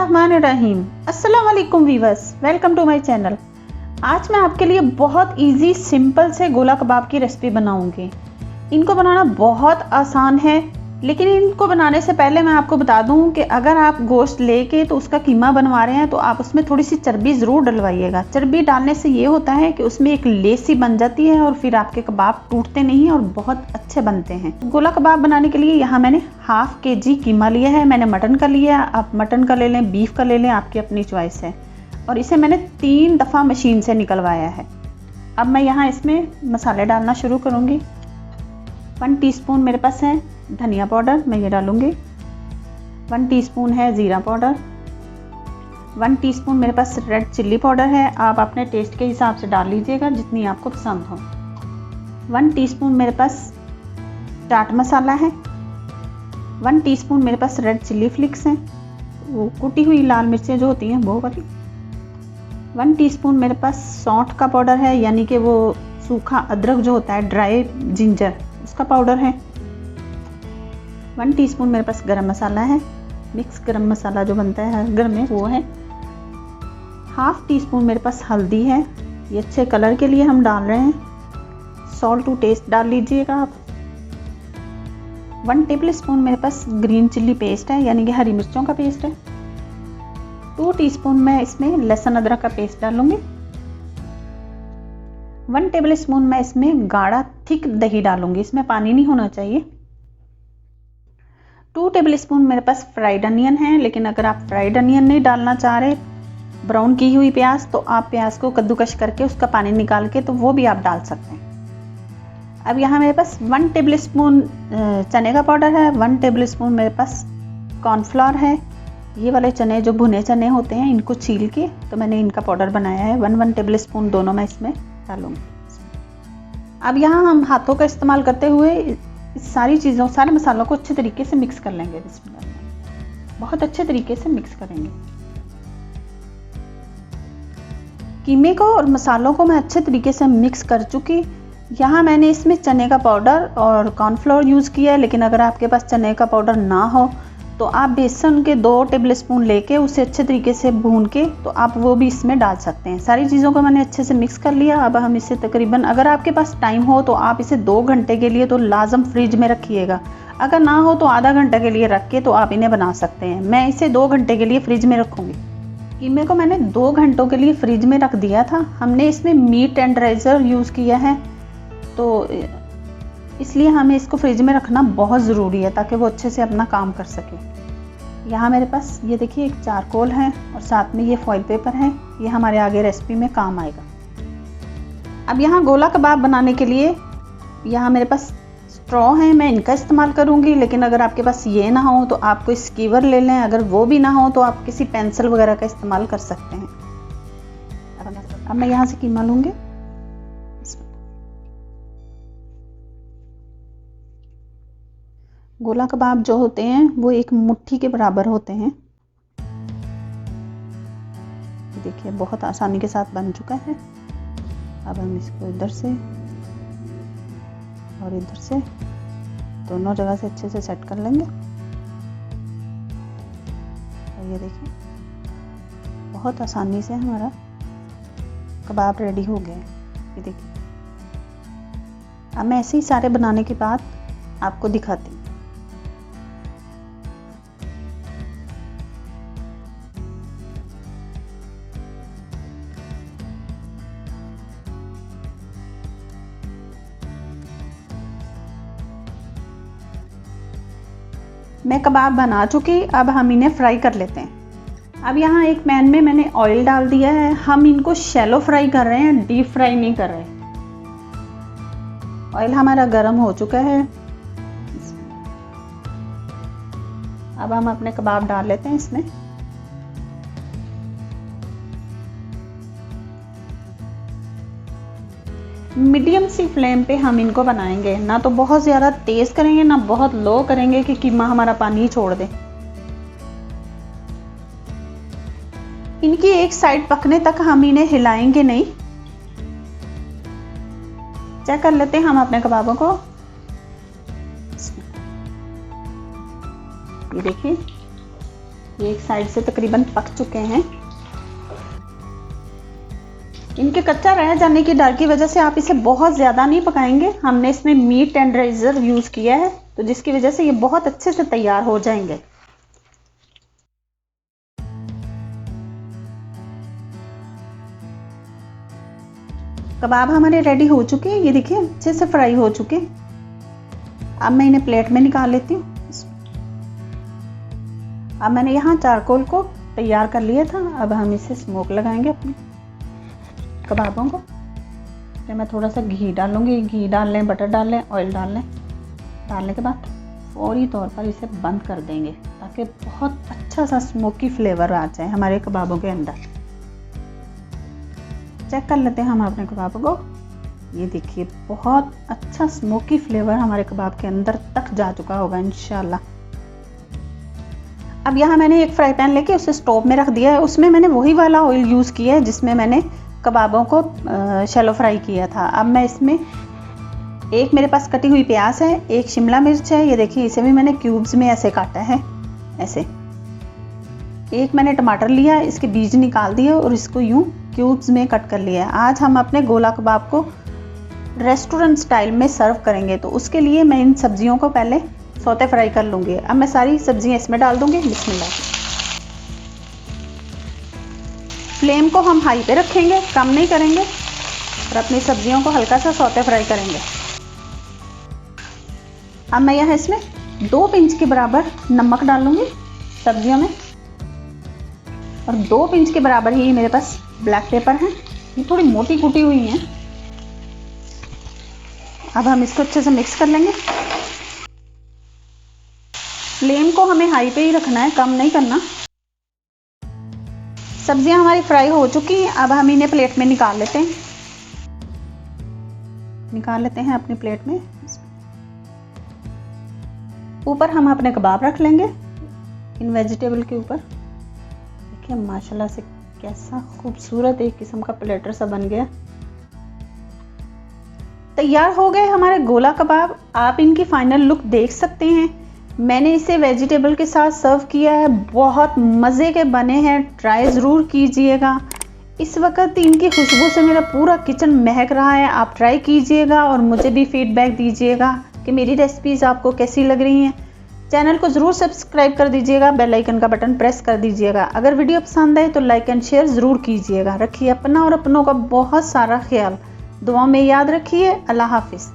बिस्मिल्लाहिर्रहमानिर्रहीम। अस्सलाम वालेकुम viewers, welcome to my channel. आज मैं आपके लिए बहुत इजी सिंपल से गोला कबाब की रेसिपी बनाऊंगी। इनको बनाना बहुत आसान है, लेकिन इनको बनाने से पहले मैं आपको बता दूं कि अगर आप गोश्त लेके तो उसका कीमा बनवा रहे हैं तो आप उसमें थोड़ी सी चर्बी ज़रूर डलवाइएगा। चर्बी डालने से ये होता है कि उसमें एक लेसी बन जाती है और फिर आपके कबाब टूटते नहीं हैं और बहुत अच्छे बनते हैं। गोला कबाब बनाने के लिए यहाँ मैंने हाफ kg कीमा लिया है। मैंने मटन का लिया, आप मटन का ले लें, बीफ का ले लें, आपकी अपनी चॉइस है। और इसे मैंने 3 दफ़ा मशीन से निकलवाया है। अब मैं यहाँ इसमें मसाले डालना शुरू करूँगी। 1 टीस्पून मेरे पास है धनिया पाउडर, मैं ये डालूँगी। 1 टीस्पून है ज़ीरा पाउडर। 1 टीस्पून मेरे पास रेड चिल्ली पाउडर है। आप अपने टेस्ट के हिसाब से डाल लीजिएगा जितनी आपको पसंद हो। 1 टीस्पून मेरे पास चाट मसाला है। 1 टीस्पून मेरे पास रेड चिल्ली फ्लिक्स हैं, वो कुटी हुई लाल मिर्चें जो होती हैं वो वाली। 1 टीस्पून मेरे पास सौंठ का पाउडर है, यानी कि वो सूखा अदरक जो होता है, ड्राई जिंजर, उसका पाउडर है। 1 टीस्पून मेरे पास गरम मसाला है, मिक्स गरम मसाला जो बनता है हर घर में वो है। हाफ टीस्पून मेरे पास हल्दी है, ये अच्छे कलर के लिए हम डाल रहे हैं। सॉल्ट टू टेस्ट डाल लीजिएगा आप। 1 टेबल स्पून मेरे पास ग्रीन चिल्ली पेस्ट है, यानी कि हरी मिर्चों का पेस्ट है। 2 टीस्पून मैं इसमें लहसुन अदरक का पेस्ट डालूंगी। 1 टेबल स्पून मैं इसमें गाढ़ा थिक दही डालूंगी, इसमें पानी नहीं होना चाहिए। 2 टेबल स्पून मेरे पास फ्राइड अनियन है, लेकिन अगर आप फ्राइड अनियन नहीं डालना चाह रहे, ब्राउन की हुई प्याज, तो आप प्याज को कद्दूकश करके उसका पानी निकाल के तो वो भी आप डाल सकते हैं। अब यहाँ मेरे पास 1 टेबल स्पून चने का पाउडर है। 1 टेबल स्पून मेरे पास कॉर्नफ्लोर है। ये वाले चने जो भुने चने होते हैं, इनको छील के तो मैंने इनका पाउडर बनाया है। 1 टेबल स्पून दोनों मैं इसमें डालूंगी। अब यहाँ हम हाथों का इस्तेमाल करते हुए सारी चीज़ों, सारे मसालों को अच्छे तरीके से मिक्स कर लेंगे। बिस्मिल्लाह, बहुत अच्छे तरीके से मिक्स करेंगे। कीमे को और मसालों को मैं अच्छे तरीके से मिक्स कर चुकी। यहाँ मैंने इसमें चने का पाउडर और कॉर्नफ्लोर यूज़ किया है, लेकिन अगर आपके पास चने का पाउडर ना हो तो आप बेसन के 2 टेबल स्पून लेके उसे अच्छे तरीके से भून के तो आप वो भी इसमें डाल सकते हैं। सारी चीज़ों को मैंने अच्छे से मिक्स कर लिया। अब हम इसे तकरीबन, अगर आपके पास टाइम हो तो आप इसे 2 घंटे के लिए तो लाजम फ्रिज में रखिएगा। अगर ना हो तो आधा घंटा के लिए रख के तो आप इन्हें बना सकते हैं। मैं इसे 2 घंटे के लिए फ्रिज में रखूँगी। कीमे को मैंने 2 घंटों के लिए फ्रिज में रख दिया था। हमने इसमें मीट टेंडराइज़र यूज़ किया है, तो इसलिए हमें इसको फ्रिज में रखना बहुत ज़रूरी है ताकि वो अच्छे से अपना काम कर सके। यहाँ मेरे पास ये देखिए एक चारकोल है और साथ में ये फॉइल पेपर है, ये हमारे आगे रेसिपी में काम आएगा। अब यहाँ गोला कबाब बनाने के लिए यहाँ मेरे पास स्ट्रॉ है, मैं इनका इस्तेमाल करूँगी, लेकिन अगर आपके पास ये ना हो तो आप कोई स्कीवर ले लें। अगर वो भी ना हो तो आप किसी पेंसिल वगैरह का इस्तेमाल कर सकते हैं। अब मैं यहाँ से कीमा लूँगी। गोला कबाब जो होते हैं वो एक मुट्ठी के बराबर होते हैं। देखिए बहुत आसानी के साथ बन चुका है। अब हम इसको इधर से और इधर से दोनों जगह से अच्छे से सेट कर लेंगे। और ये देखिए बहुत आसानी से हमारा कबाब रेडी हो गया है। ये देखिए, अब मैं ऐसे ही सारे बनाने के बाद आपको दिखाती हूँ। मैं कबाब बना चुकी, अब हम इन्हें फ्राई कर लेते हैं। अब यहाँ एक पैन में मैंने ऑयल डाल दिया है। हम इनको शैलो फ्राई कर रहे हैं, डीप फ्राई नहीं कर रहे। ऑयल हमारा गर्म हो चुका है। अब हम अपने कबाब डाल लेते हैं इसमें। मीडियम सी फ्लेम पे हम इनको बनाएंगे, ना तो बहुत ज़्यादा तेज़ करेंगे ना बहुत लो करेंगे कि कीमा हमारा पानी ही छोड़ दे। इनकी एक साइड पकने तक हम इन्हें हिलाएंगे नहीं। चेक कर लेते हैं हम अपने कबाबों को। ये देखिए ये एक साइड से तकरीबन पक चुके हैं। इनके कच्चा रह जाने की डर की वजह से आप इसे बहुत ज़्यादा नहीं पकाएंगे। हमने इसमें मीट टेंडराइजर यूज़ किया है, तो जिसकी वजह से ये बहुत अच्छे से तैयार हो जाएंगे। कबाब हमारे रेडी हो चुके हैं, ये देखिए अच्छे से फ्राई हो चुके हैं। अब मैं इन्हें प्लेट में निकाल लेती हूँ। अब मैंने यहाँ चारकोल को तैयार कर लिया था। अब हम इसे स्मोक लगाएंगे अपने कबाबों को। फिर मैं थोड़ा सा घी डालूंगी। घी डाल लें, बटर डाल लें, ऑयल डाल लें। डालने के बाद फौरी तौर पर इसे बंद कर देंगे ताकि बहुत अच्छा सा स्मोकी फ्लेवर आ जाए हमारे कबाबों के अंदर। चेक कर लेते हैं हम अपने कबाबों को। ये देखिए बहुत अच्छा स्मोकी फ्लेवर हमारे कबाब के अंदर तक जा चुका होगा इंशाल्लाह। अब यहाँ मैंने एक फ्राई पैन लेके उसे स्टोव में रख दिया है। उसमें मैंने वही वाला ऑयल यूज़ किया है जिसमें मैंने कबाबों को शैलो फ्राई किया था। अब मैं इसमें एक मेरे पास कटी हुई प्याज है, एक शिमला मिर्च है, ये देखिए इसे भी मैंने क्यूब्स में ऐसे काटा है, ऐसे। एक मैंने टमाटर लिया, इसके बीज निकाल दिए और इसको यूं क्यूब्स में कट कर लिया है। आज हम अपने गोला कबाब को रेस्टोरेंट स्टाइल में सर्व करेंगे, तो उसके लिए मैं इन सब्जियों को पहले सौते फ्राई कर लूँगी। अब मैं सारी सब्जियाँ इसमें डाल दूँगी। बिस्मिल्लाह। फ्लेम को हम हाई पे रखेंगे, कम नहीं करेंगे, और अपनी सब्जियों को हल्का सा सौते फ्राई करेंगे। अब मैं यहाँ इसमें 2 पिंच के बराबर नमक डालूँगी सब्जियों में, और 2 पिंच के बराबर ही मेरे पास ब्लैक पेपर है। ये थोड़ी मोटी कुटी हुई हैं। अब हम इसको अच्छे से मिक्स कर लेंगे। फ्लेम को हमें हाई पे ही रखना है, कम नहीं करना। सब्जियां हमारी फ्राई हो चुकी हैं। अब हम इन्हें प्लेट में निकाल लेते हैं अपनी प्लेट में। ऊपर हम अपने कबाब रख लेंगे इन वेजिटेबल के ऊपर। देखिए माशाल्लाह से कैसा खूबसूरत एक किस्म का प्लेटर सा बन गया। तैयार हो गए हमारे गोला कबाब। आप इनकी फाइनल लुक देख सकते हैं। मैंने इसे वेजिटेबल के साथ सर्व किया है। बहुत मज़े के बने हैं, ट्राई ज़रूर कीजिएगा। इस वक्त इनकी खुशबू से मेरा पूरा किचन महक रहा है। आप ट्राई कीजिएगा और मुझे भी फीडबैक दीजिएगा कि मेरी रेसिपीज़ आपको कैसी लग रही हैं। चैनल को ज़रूर सब्सक्राइब कर दीजिएगा, बेल आइकन का बटन प्रेस कर दीजिएगा। अगर वीडियो पसंद आए तो लाइक एंड शेयर ज़रूर कीजिएगा। रखिए अपना और अपनों का बहुत सारा ख्याल। दुआ में याद रखिए। अल्लाह हाफिज़।